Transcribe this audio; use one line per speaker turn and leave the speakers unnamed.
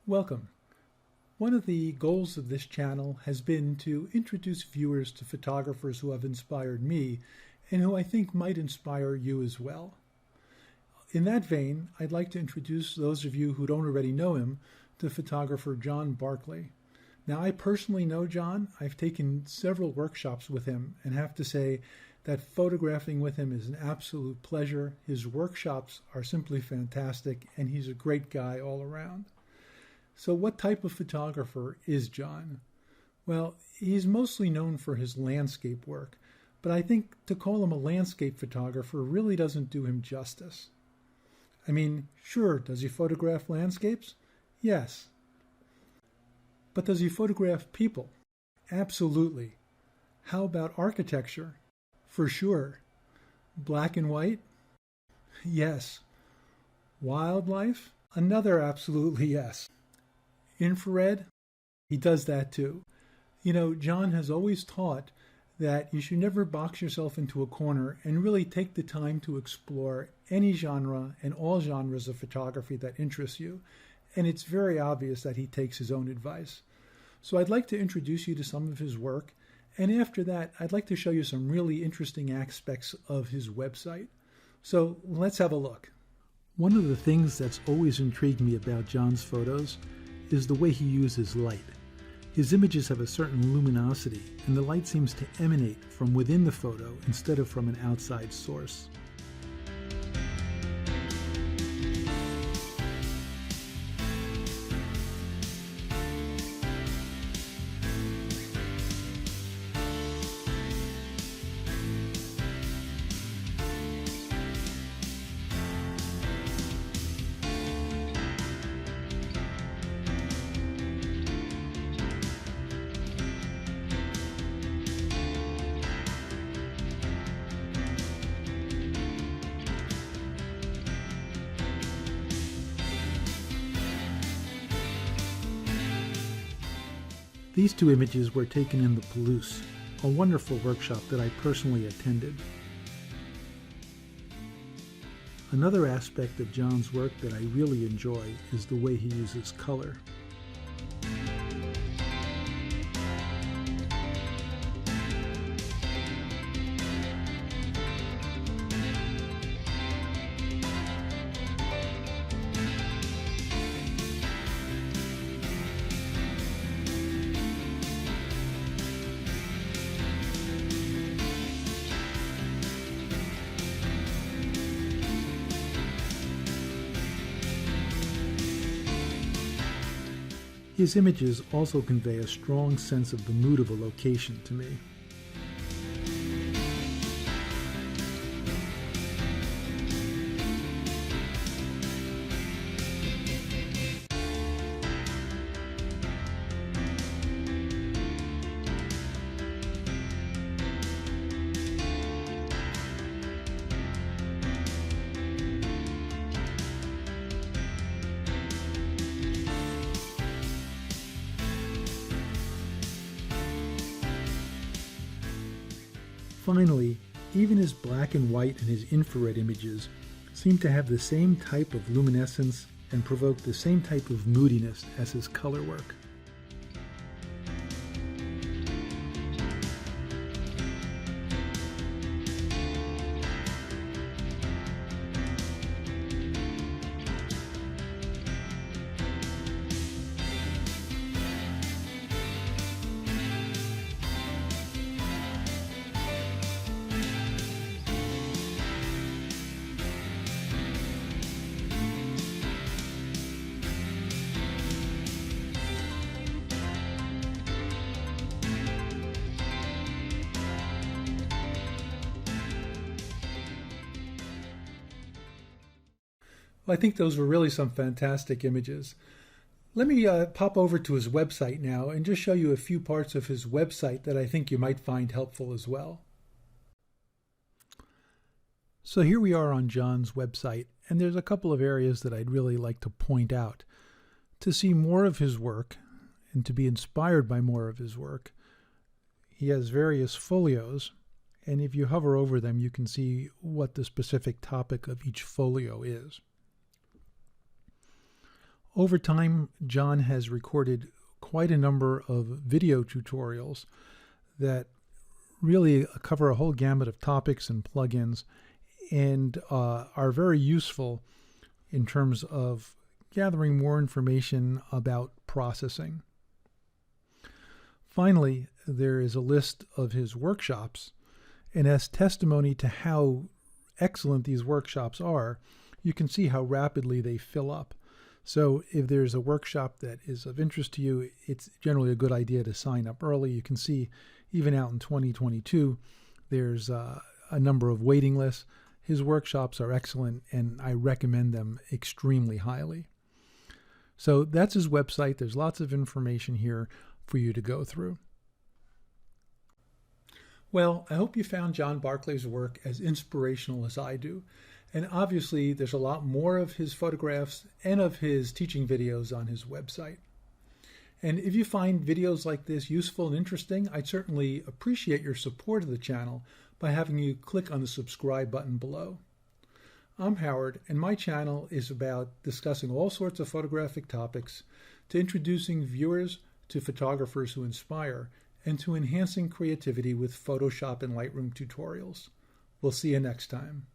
Welcome. One of the goals of this channel has been to introduce viewers to photographers who have inspired me and who I think might inspire you as well. In that vein, I'd like to introduce those of you who don't already know him to photographer John Barclay. Now, I personally know John. I've taken several workshops with him and have to say that photographing with him is an absolute pleasure. His workshops are simply fantastic, and he's a great guy all around. So what type of photographer is John? Well, he's mostly known for his landscape work, but I think to call him a landscape photographer really doesn't do him justice. I mean, sure, does he photograph landscapes? Yes. But does he photograph people? Absolutely. How about architecture? For sure. Black and white? Yes. Wildlife? Another absolutely yes. Infrared? He does that too. You know, John has always taught that you should never box yourself into a corner and really take the time to explore any genre and all genres of photography that interests you. And it's very obvious that he takes his own advice. So I'd like to introduce you to some of his work, and after that, I'd like to show you some really interesting aspects of his website. So let's have a look. One of the things that's always intrigued me about John's photos is the way he uses light. His images have a certain luminosity, and the light seems to emanate from within the photo instead of from an outside source. These two images were taken in the Palouse, a wonderful workshop that I personally attended. Another aspect of John's work that I really enjoy is the way he uses color. His images also convey a strong sense of the mood of a location to me. Finally, even his black and white and his infrared images seem to have the same type of luminescence and provoke the same type of moodiness as his color work. Well, I think those were really some fantastic images. Let me pop over to his website now and just show you a few parts of his website that I think you might find helpful as well. So here we are on John's website, and there's a couple of areas that I'd really like to point out. To see more of his work and to be inspired by more of his work, he has various folios, and if you hover over them, you can see what the specific topic of each folio is. Over time, John has recorded quite a number of video tutorials that really cover a whole gamut of topics and plugins and are very useful in terms of gathering more information about processing. Finally, there is a list of his workshops, and as testimony to how excellent these workshops are, you can see how rapidly they fill up. So if there's a workshop that is of interest to you, it's generally a good idea to sign up early. You can see even out in 2022, there's a number of waiting lists. His workshops are excellent, and I recommend them extremely highly. So that's his website. There's lots of information here for you to go through. Well, I hope you found John Barclay's work as inspirational as I do. And obviously, there's a lot more of his photographs and of his teaching videos on his website. And if you find videos like this useful and interesting, I'd certainly appreciate your support of the channel by having you click on the subscribe button below. I'm Howard, and my channel is about discussing all sorts of photographic topics, to introducing viewers to photographers who inspire, and to enhancing creativity with Photoshop and Lightroom tutorials. We'll see you next time.